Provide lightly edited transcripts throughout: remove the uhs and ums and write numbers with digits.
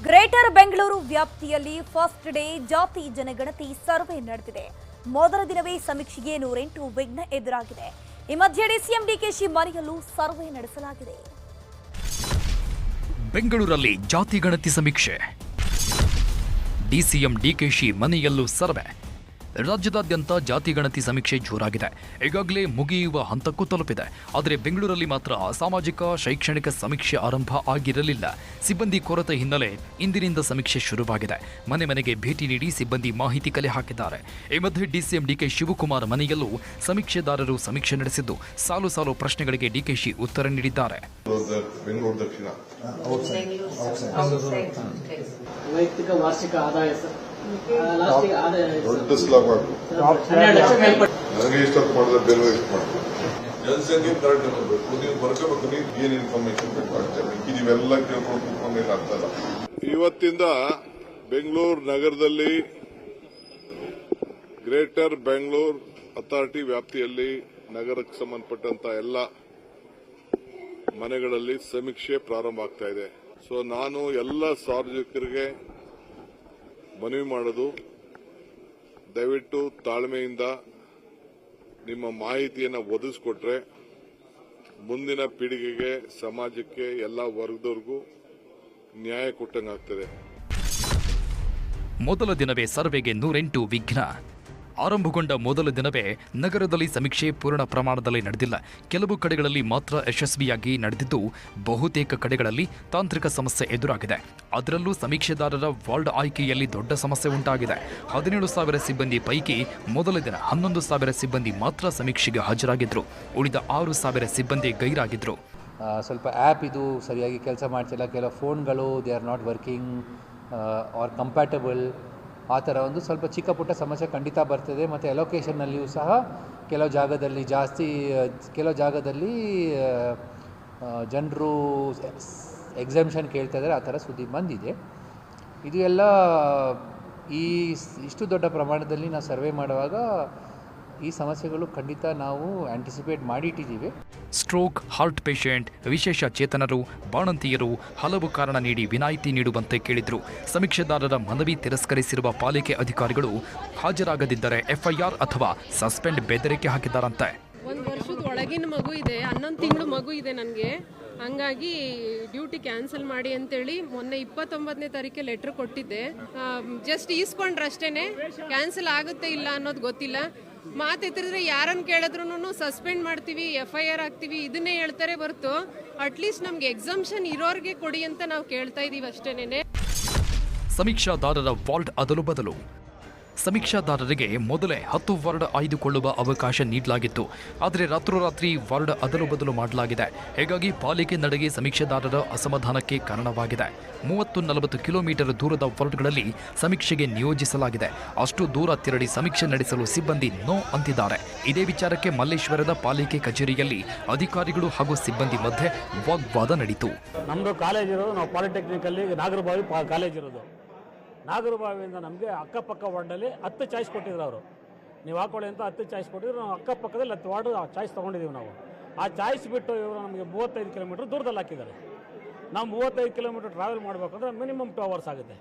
Greater Bengaluru ವ್ಯಾಪ್ತಿಯಲ್ಲಿ first day ಜಾತಿ ಜನಗಣತಿ ಸರ್ವೆ ನಡೆದಿದೆ. ಮೊದಲ ದಿನವೇ ಸಮೀಕ್ಷೆಗೆ 108 ವಿಘ್ನ ಎದುರಾಗಿದೆ. ಈ ಮಧ್ಯೆ ಡಿಸಿಎಂ ಡಿಕೆಶಿ ಮನೆಯಲ್ಲೂ ಸರ್ವೆ ನಡೆಸಲಾಗಿದೆ. ಬೆಂಗಳೂರಲ್ಲಿ ಜಾತಿ ಗಣತಿ ಸಮೀಕ್ಷೆ, ಡಿಸಿಎಂ ಡಿಕೆಶಿ ಮನೆಯಲ್ಲೂ ಸರ್ವೆ. ರಾಜ್ಯದಾದ್ಯಂತ ಜಾತಿ ಗಣತಿ ಸಮೀಕ್ಷೆ ಜೋರಾಗಿದೆ. ಈಗಾಗಲೇ ಮುಗಿಯುವ ಹಂತಕ್ಕೂ ತಲುಪಿದೆ. ಆದರೆ ಬೆಂಗಳೂರಲ್ಲಿ ಮಾತ್ರ ಸಾಮಾಜಿಕ ಶೈಕ್ಷಣಿಕ ಸಮೀಕ್ಷೆ ಆರಂಭ ಆಗಿರಲಿಲ್ಲ. ಸಿಬ್ಬಂದಿ ಕೊರತೆ ಹಿನ್ನೆಲೆ ಇಂದಿನಿಂದ ಸಮೀಕ್ಷೆ ಶುರುವಾಗಿದೆ. ಮನೆ ಮನೆಗೆ ಭೇಟಿ ನೀಡಿ ಸಿಬ್ಬಂದಿ ಮಾಹಿತಿ ಕಲೆ ಹಾಕಿದ್ದಾರೆ. ಈ ಮಧ್ಯೆ ಡಿಸಿಎಂ ಡಿಕೆ ಶಿವಕುಮಾರ್ ಮನೆಯಲ್ಲೂ ಸಮೀಕ್ಷೆದಾರರು ಸಮೀಕ್ಷೆ ನಡೆಸಿದ್ದು ಸಾಲು ಸಾಲು ಪ್ರಶ್ನೆಗಳಿಗೆ ಡಿಕೆಶಿ ಉತ್ತರ ನೀಡಿದ್ದಾರೆ. ವೈಯಕ್ತಿಕ ವಾರ್ಷಿಕ ಆದಾಯ ದೊಡ್ಡ ಸ್ಲಾಬ್ ಆಗುತ್ತೆ. ನನಗೆ ಇಷ್ಟೊತ್ತು ಮಾಡಿದ್ರೆ ಬೇರೆ ಎಷ್ಟು ಮಾಡ್ತಾರೆ. ಜನಸಂಖ್ಯೆ ಕರೆಕ್ಟ್ ಇರಬೇಕು. ನೀವು ಬರ್ಕೋಬೇಕು. ನೀವು ಏನ್ ಇನ್ಫಾರ್ಮೇಶನ್ ಬೇಕಾಗ್ತದೆ ನೀವೆಲ್ಲ ಕೇಳ್ಕೊಂಡು ಕೂತ್ಕೊಂಡೇನು ಅರ್ಥ ಇಲ್ಲ. ಇವತ್ತಿಂದ ಬೆಂಗಳೂರು ನಗರದಲ್ಲಿ ಗ್ರೇಟರ್ ಬೆಂಗಳೂರು ಅಥಾರಿಟಿ ವ್ಯಾಪ್ತಿಯಲ್ಲಿ ನಗರಕ್ಕೆ ಸಂಬಂಧಪಟ್ಟಂತ ಎಲ್ಲ ಮನೆಗಳಲ್ಲಿ ಸಮೀಕ್ಷೆ ಪ್ರಾರಂಭ ಆಗ್ತಾ ಇದೆ. ಸೊ ನಾನು ಎಲ್ಲ ಸಾರ್ವಜನಿಕರಿಗೆ ಮನವಿ ಮಾಡೋದು, ದಯವಿಟ್ಟು ತಾಳ್ಮೆಯಿಂದ ನಿಮ್ಮ ಮಾಹಿತಿಯನ್ನು ಒದಗಿಸ್ಕೊಟ್ರೆ ಮುಂದಿನ ಪೀಳಿಗೆಗೆ, ಸಮಾಜಕ್ಕೆ, ಎಲ್ಲ ವರ್ಗದವ್ರಿಗೂ ನ್ಯಾಯ ಕೊಟ್ಟಂಗಾಗ್ತದೆ. ಮೊದಲ ದಿನವೇ ಸರ್ವೆಗೆ 108 ವಿಘ್ನ. ಆರಂಭಗೊಂಡ ಮೊದಲ ದಿನವೇ ನಗರದಲ್ಲಿ ಸಮೀಕ್ಷೆ ಪೂರ್ಣ ಪ್ರಮಾಣದಲ್ಲಿ ನಡೆದಿಲ್ಲ. ಕೆಲವು ಕಡೆಗಳಲ್ಲಿ ಮಾತ್ರ ಯಶಸ್ವಿಯಾಗಿ ನಡೆದಿದ್ದು, ಬಹುತೇಕ ಕಡೆಗಳಲ್ಲಿ ತಾಂತ್ರಿಕ ಸಮಸ್ಯೆ ಎದುರಾಗಿದೆ. ಅದರಲ್ಲೂ ಸಮೀಕ್ಷೆದಾರರ ವಾರ್ಡ್ ಆಯ್ಕೆಯಲ್ಲಿ ದೊಡ್ಡ ಸಮಸ್ಯೆ ಉಂಟಾಗಿದೆ. 17,000 ಸಿಬ್ಬಂದಿ ಪೈಕಿ ಮೊದಲ ದಿನ 11,000 ಸಿಬ್ಬಂದಿ ಮಾತ್ರ ಸಮೀಕ್ಷೆಗೆ ಹಾಜರಾಗಿದ್ರು. ಉಳಿದ 6,000 ಸಿಬ್ಬಂದಿ ಗೈರಾಗಿದ್ರು. ಸ್ವಲ್ಪ ಆ್ಯಪ್ ಇದು ಸರಿಯಾಗಿ ಕೆಲಸ ಮಾಡ್ತಿಲ್ಲ, ಕೆಲವು ಫೋನ್ಗಳು they are not working or compatible, ಆ ಥರ ಒಂದು ಸ್ವಲ್ಪ ಚಿಕ್ಕ ಪುಟ್ಟ ಸಮಸ್ಯೆ ಖಂಡಿತ ಬರ್ತದೆ. ಮತ್ತು ಅಲೋಕೇಶನ್ನಲ್ಲಿಯೂ ಸಹ ಕೆಲವು ಜಾಗದಲ್ಲಿ ಜಾಸ್ತಿ, ಕೆಲವು ಜಾಗದಲ್ಲಿ ಜನರು ಎಕ್ಸಾಮ್ಷನ್ ಕೇಳ್ತಾ ಇದ್ದಾರೆ, ಆ ಥರ ಸುದ್ದಿ ಬಂದಿದೆ. ಇದು ಎಲ್ಲ ಇಷ್ಟು ದೊಡ್ಡ ಪ್ರಮಾಣದಲ್ಲಿ ನಾವು ಸರ್ವೆ ಮಾಡುವಾಗ ಈ ಸಮಸ್ಯೆಗಳು ಖಂಡಿತ ನಾವು ಆಂಟಿಸಿಪೇಟ್ ಮಾಡಿಟ್ಟಿದ್ದೀವಿ. ಸ್ಟ್ರೋಕ್, ಹಾರ್ಟ್ ಪೇಷಂಟ್, ವಿಶೇಷ ಚೇತನರು, ಬಾಣಂತಿಯರು ಹಲವು ಕಾರಣ ನೀಡಿ ವಿನಾಯಿತಿ ನೀಡುವಂತೆ ಕೇಳಿದ್ರು. ಸಮೀಕ್ಷೆದಾರರ ಮನವಿ ತಿರಸ್ಕರಿಸಿರುವ ಪಾಲಿಕೆ ಅಧಿಕಾರಿಗಳು ಹಾಜರಾಗದಿದ್ದರೆ ಎಫ್ಐಆರ್ ಅಥವಾ ಸಸ್ಪೆಂಡ್ ಬೆದರಿಕೆ ಹಾಕಿದ್ದಾರಂತೆ. 1 ವರ್ಷದ ಒಳಗಿನ ಮಗು ಇದೆ, 11 ತಿಂಗಳು ಮಗು ಇದೆ ನನಗೆ. ಹಂಗಾಗಿ ಡ್ಯೂಟಿ ಕ್ಯಾನ್ಸಲ್ ಮಾಡಿ ಅಂತೇಳಿ ಮೊನ್ನೆ 29ನೇ ತಾರೀಕೆ ಲೆಟ್ರ್ ಕೊಟ್ಟಿದ್ದೆ. ಜಸ್ಟ್ ಈಸ್ಕೊಂಡ್ರೆ ಅಷ್ಟೇನೆ, ಕ್ಯಾನ್ಸಲ್ ಆಗುತ್ತೆ ಇಲ್ಲ ಅನ್ನೋದು ಗೊತ್ತಿಲ್ಲ. ಮಾತೆತ್ತಿದ್ರೆ ಯಾರನ್ನು ಕೇಳಿದ್ರು ಸಸ್ಪೆಂಡ್ ಮಾಡ್ತೀವಿ, ಎಫ್ಐಆರ್ ಹಾಕ್ತೀವಿ, ಇದನ್ನೇ ಹೇಳ್ತಾರೆ ಹೊರತು ಅಟ್ಲೀಸ್ಟ್ ನಮ್ಗೆ ಎಕ್ಸಾಮ್ಷನ್ ಇರೋರಿಗೆ ಕೊಡಿ ಅಂತ ನಾವು ಕೇಳ್ತಾ ಇದೀವಿ ಅಷ್ಟೇನೆ. ಸಮೀಕ್ಷಾದಾರರ ವಾರ್ಡ್ ಅದಲು ಬದಲು. ಸಮೀಕ್ಷಾದಾರರಿಗೆ ಮೊದಲೇ 10 ವಾರ್ಡ್ ಆಯ್ದುಕೊಳ್ಳುವ ಅವಕಾಶ ನೀಡಲಾಗಿತ್ತು. ಆದರೆ ರಾತ್ರೋರಾತ್ರಿ ವಾರ್ಡ್ ಅದಲು ಬದಲು ಮಾಡಲಾಗಿದೆ. ಹೀಗಾಗಿ ಪಾಲಿಕೆ ನಡೆಗೆ ಸಮೀಕ್ಷೆದಾರರ ಅಸಮಾಧಾನಕ್ಕೆ ಕಾರಣವಾಗಿದೆ. 30-40 ಕಿಲೋಮೀಟರ್ ದೂರದ ವಾರ್ಡ್ಗಳಲ್ಲಿ ಸಮೀಕ್ಷೆಗೆ ನಿಯೋಜಿಸಲಾಗಿದೆ. ಅಷ್ಟು ದೂರ ತೆರಳಿ ಸಮೀಕ್ಷೆ ನಡೆಸಲು ಸಿಬ್ಬಂದಿ ನೋ ಅಂತಿದ್ದಾರೆ. ಇದೇ ವಿಚಾರಕ್ಕೆ ಮಲ್ಲೇಶ್ವರದ ಪಾಲಿಕೆ ಕಚೇರಿಯಲ್ಲಿ ಅಧಿಕಾರಿಗಳು ಹಾಗೂ ಸಿಬ್ಬಂದಿ ಮಧ್ಯೆ ವಾಗ್ವಾದ ನಡೆಯಿತು. ನಮ್ಮದು ಕಾಲೇಜ್ ಇರೋದು, ನಾವು ಪಾಲಿಟೆಕ್ನಿಕಲ್ಲಿ ನಾಗರಬಾವಿ ಕಾಲೇಜ್ ಇರೋದು. ನಾಗರಬಾವಿಯಿಂದ ನಮಗೆ ಅಕ್ಕಪಕ್ಕ ವಾರ್ಡಲ್ಲಿ 10 ಚಾಯ್ಸ್ ಕೊಟ್ಟಿದ್ರು ಅವರು. ನೀವು ಹಾಕೊಳ್ಳಿ ಅಂತ 10 ಚಾಯ್ಸ್ ಕೊಟ್ಟಿದ್ರು. ನಾವು ಅಕ್ಕಪಕ್ಕದಲ್ಲಿ 10 ವಾರ್ಡ್ ಚಾಯ್ಸ್ ತೊಗೊಂಡಿದ್ದೀವಿ ನಾವು. ಆ ಚಾಯ್ಸ್ ಬಿಟ್ಟು ಇವರು ನಮಗೆ 35 ಕಿಲೋಮೀಟ್ರ್ ದೂರದಲ್ಲಿ ಹಾಕಿದ್ದಾರೆ. ನಾವು 35 ಕಿಲೋಮೀಟ್ರ್ ಟ್ರಾವೆಲ್ ಮಾಡಬೇಕಂದ್ರೆ ಮಿನಿಮಮ್ 2 ಅವರ್ಸ್ ಆಗುತ್ತೆ.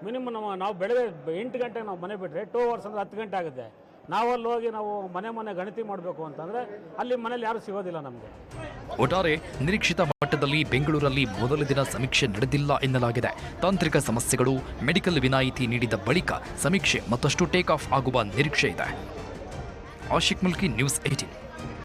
ಮಿನಿಮಮ್ ನಾವು ಬೆಳಗ್ಗೆ 8 ಗಂಟೆಗೆ ನಾವು ಮನೆ ಬಿಟ್ಟರೆ 2 ಅವರ್ಸ್ ಅಂದರೆ 10 ಗಂಟೆ ಆಗುತ್ತೆ. ನಾವಲ್ಲಿ ಹೋಗಿ ನಾವು ಮನೆ ಗಣತಿ ಮಾಡಬೇಕು ಅಂತಂದರೆ ಅಲ್ಲಿ ಮನೇಲಿ ಯಾರೂ ಸಿಗೋದಿಲ್ಲ ನಮಗೆ. ಒಟ್ಟಾರೆ ನಿರೀಕ್ಷಿತ ಮಟ್ಟದಲ್ಲಿ ಬೆಂಗಳೂರಲ್ಲಿ ಮೊದಲ ದಿನ ಸಮೀಕ್ಷೆ ನಡೆದಿಲ್ಲ ಎನ್ನಲಾಗಿದೆ. ತಾಂತ್ರಿಕ ಸಮಸ್ಯೆಗಳು, ಮೆಡಿಕಲ್ ವಿನಾಯಿತಿ ನೀಡಿದ ಬಳಿಕ ಸಮೀಕ್ಷೆ ಮತ್ತಷ್ಟು ಟೇಕ್ ಆಫ್ ಆಗುವ ನಿರೀಕ್ಷೆ ಇದೆ. ಆಶಿಕ್ ಮುಲ್ಕಿ, ನ್ಯೂಸ್ 18.